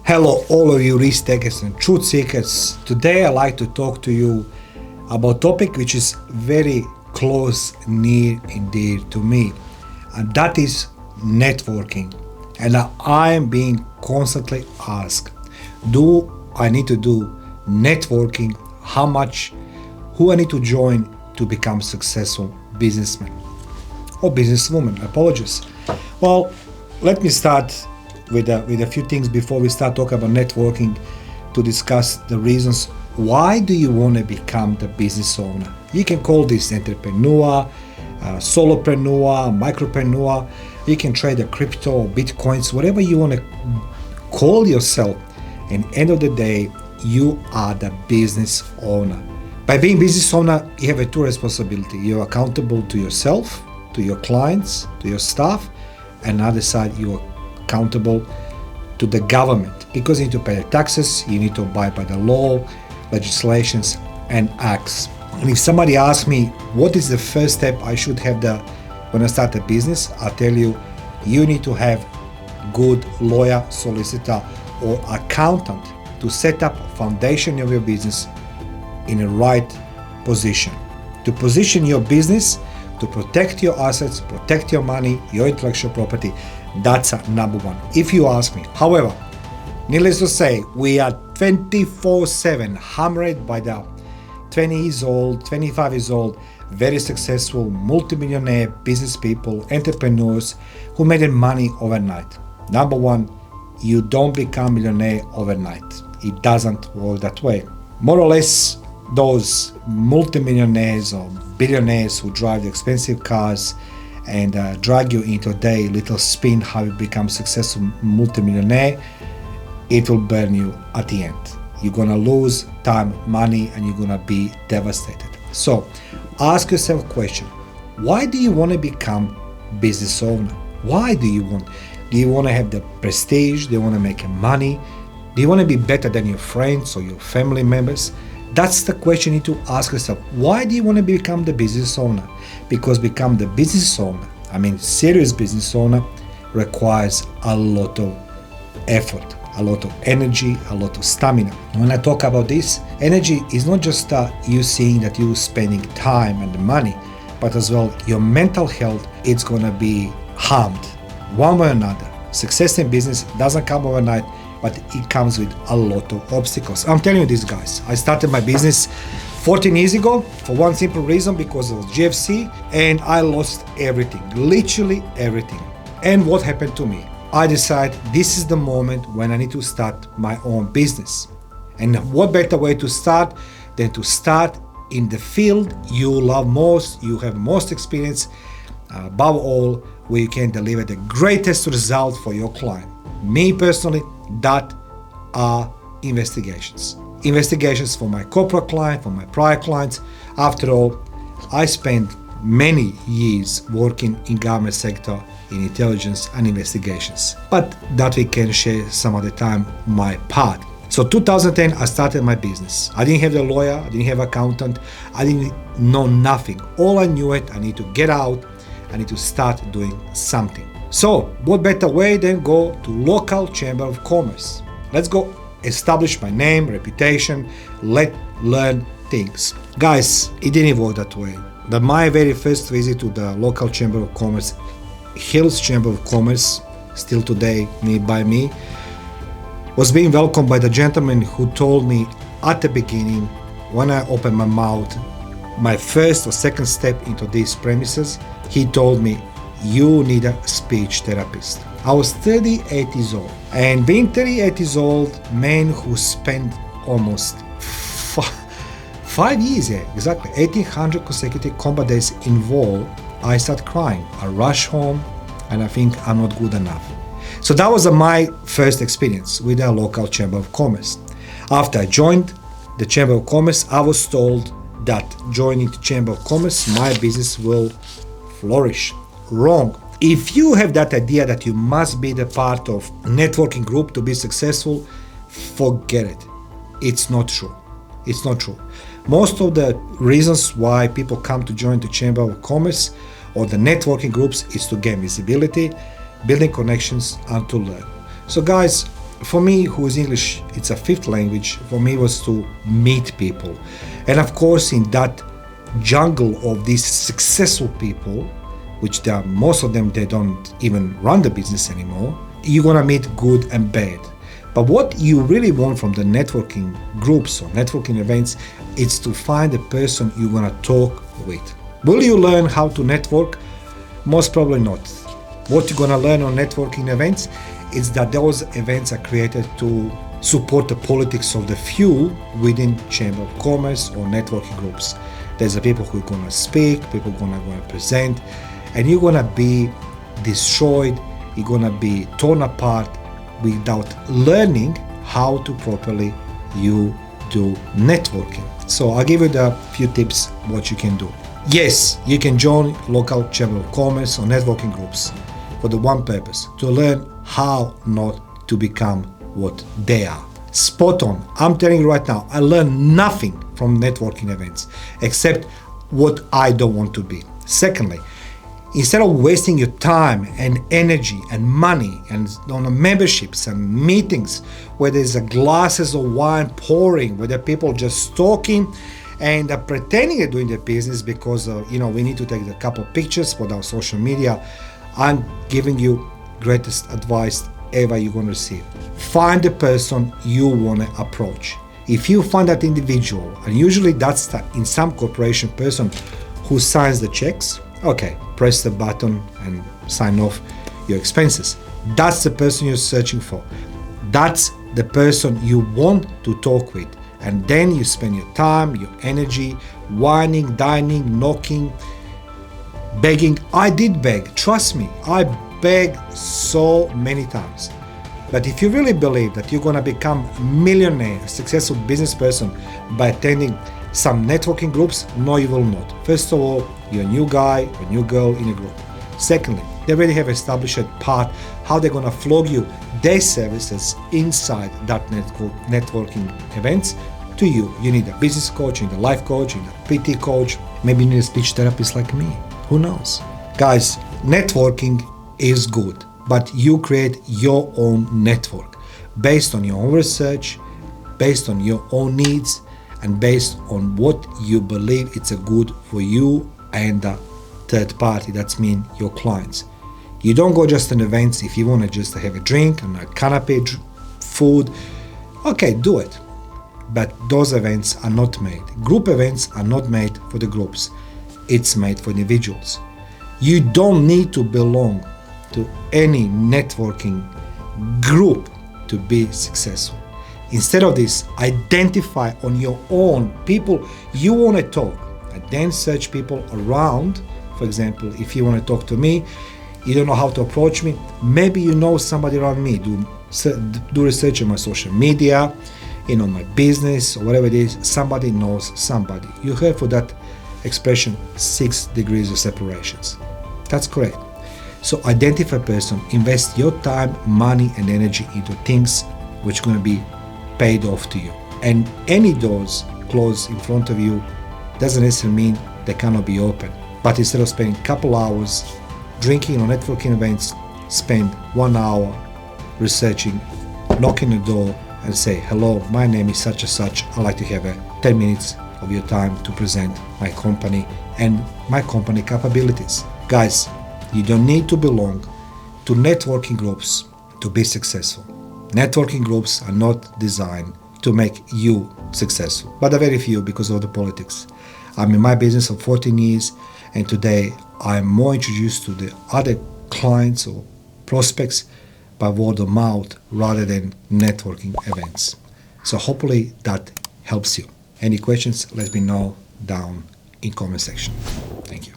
Hello all of you risk takers and truth seekers. Today I'd like to talk to you about a topic which is very close, near and dear to me, and that is networking. And I am being constantly asked, do I need to do networking? How much? Who I need to join to become successful businessman or businesswoman? Apologies. Well, let me start with a few things before we start talking about networking, to discuss the reasons why do you want to become the business owner. You can call this entrepreneur, solopreneur, micropreneur. You can trade the crypto or bitcoins, whatever you want to call yourself. And end of the day, you are the business owner. By being business owner, you have a two responsibility. You're accountable to yourself, to your clients, to your staff, and on the other side, you're accountable to the government, because you need to pay the taxes, you need to abide by the law, legislations and acts. And if somebody asks me what is the first step I should have when I start a business, I'll tell you, you need to have good lawyer, solicitor or accountant to set up a foundation of your business in the right position. To position your business, to protect your assets, protect your money, your intellectual property, that's number one, if you ask me. However, needless to say, we are 24/7 hammered by the 20 years old, 25 years old, very successful multimillionaire business people, entrepreneurs who made their money overnight. Number one, you don't become millionaire overnight. It doesn't work that way. More or less, those multimillionaires or billionaires who drive the expensive cars and drag you into their little spin how you become successful multimillionaire, it will burn you at the end. You're gonna lose time, money, and you're gonna be devastated. So ask yourself a question. Why do you want to become business owner? Why do you want to have the prestige? Do you want to make money? Do you want to be better than your friends or your family members? That's the question you need to ask yourself. Why do you want to become the business owner? Because become the business owner, serious business owner, requires a lot of effort, a lot of energy, a lot of stamina. When I talk about this, energy is not just you seeing that you're spending time and money, but as well your mental health, it's going to be harmed one way or another. Success in business doesn't come overnight, but it comes with a lot of obstacles. I'm telling you this, guys. I started my business 14 years ago for one simple reason, because of GFC, and I lost everything, literally everything. And what happened to me? I decided this is the moment when I need to start my own business. And what better way to start than to start in the field you love most, you have most experience, above all, where you can deliver the greatest result for your client. Me personally, that are investigations. Investigations for my corporate client, for my prior clients. After all, I spent many years working in government sector in intelligence and investigations. But that we can share some other time my part. So 2010, I started my business. I didn't have a lawyer, I didn't have an accountant, I didn't know nothing. All I knew I need to get out, I need to start doing something. So what better way than go to local chamber of commerce? Let's go establish my name, reputation, learn things. Guys, it didn't work that way. My very first visit to the local chamber of commerce, Hills Chamber of Commerce, still today by me, was being welcomed by the gentleman who told me at the beginning, when I opened my mouth, my first or second step into these premises, he told me, you need a speech therapist. I was 38 years old, and being 38 years old, man who spent almost 5 years, exactly 1800 consecutive combat days involved, I start crying. I rush home and I think I'm not good enough. So that was my first experience with the local Chamber of Commerce. After I joined the Chamber of Commerce, I was told that joining the Chamber of Commerce, my business will flourish. Wrong. If you have that idea that you must be the part of networking group to be successful, forget it. It's not true. It's not true. Most of the reasons why people come to join the Chamber of Commerce or the networking groups is to gain visibility, building connections, and to learn. So guys, for me, who is English, it's a fifth language, for me was to meet people. And of course, in that jungle of these successful people, which there are, most of them, they don't even run the business anymore, you're gonna meet good and bad. But what you really want from the networking groups or networking events is to find the person you're gonna talk with. Will you learn how to network? Most probably not. What you're gonna learn on networking events is that those events are created to support the politics of the few within Chamber of Commerce or networking groups. There's the people who are gonna speak, people who are gonna present, and you're gonna be destroyed, you're gonna be torn apart without learning how to properly you do networking. So I'll give you the few tips what you can do. Yes, you can join local Chamber of Commerce or networking groups for the one purpose, to learn how not to become what they are. Spot on. I'm telling you right now, I learned nothing from networking events except what I don't want to be. Secondly, instead of wasting your time and energy and money and on memberships and meetings where there's glasses of wine pouring, where the people just talking and pretending they're doing their business because we need to take a couple of pictures for our social media, I'm giving you greatest advice ever you're going to receive. Find the person you want to approach. If you find that individual, and usually that's in some corporation person who signs the checks, okay, press the button and sign off your expenses. That's the person you're searching for. That's the person you want to talk with. And then you spend your time, your energy, whining, dining, knocking, begging. I did beg, trust me, I begged so many times. But if you really believe that you're gonna become a millionaire, a successful business person by attending some networking groups, no, you will not. First of all, you're a new guy or new girl in a group. Secondly, they already have established a part how they're gonna flog you their services inside that networking events to you. You need a business coach, you need a life coach, you need a PT coach, maybe you need a speech therapist like me. Who knows? Guys, networking is good, but you create your own network based on your own research, based on your own needs, and based on what you believe it's a good for you and the third party, that's mean your clients. You don't go just on events if you want to just have a drink and a canapé food. Okay, do it. But those events are not made. Group events are not made for the groups. It's made for individuals. You don't need to belong to any networking group to be successful. Instead of this, identify on your own people you want to talk, and then search people around. For example, if you want to talk to me, you don't know how to approach me, maybe you know somebody around me. Do research on my social media, my business or whatever it is. Somebody knows somebody. You heard for that expression 6 degrees of separations. That's correct. So identify a person, invest your time, money and energy into things which are going to be paid off to you. And any doors closed in front of you doesn't necessarily mean they cannot be open. But instead of spending a couple hours drinking on networking events, spend 1 hour researching, knocking the door and say, hello, my name is such and such. I'd like to have 10 minutes of your time to present my company and my company capabilities. Guys, you don't need to belong to networking groups to be successful. Networking groups are not designed to make you successful, but a very few because of the politics. I'm in my business for 14 years, and today I'm more introduced to the other clients or prospects by word of mouth rather than networking events. So hopefully that helps you. Any questions, let me know down in comment section. Thank you.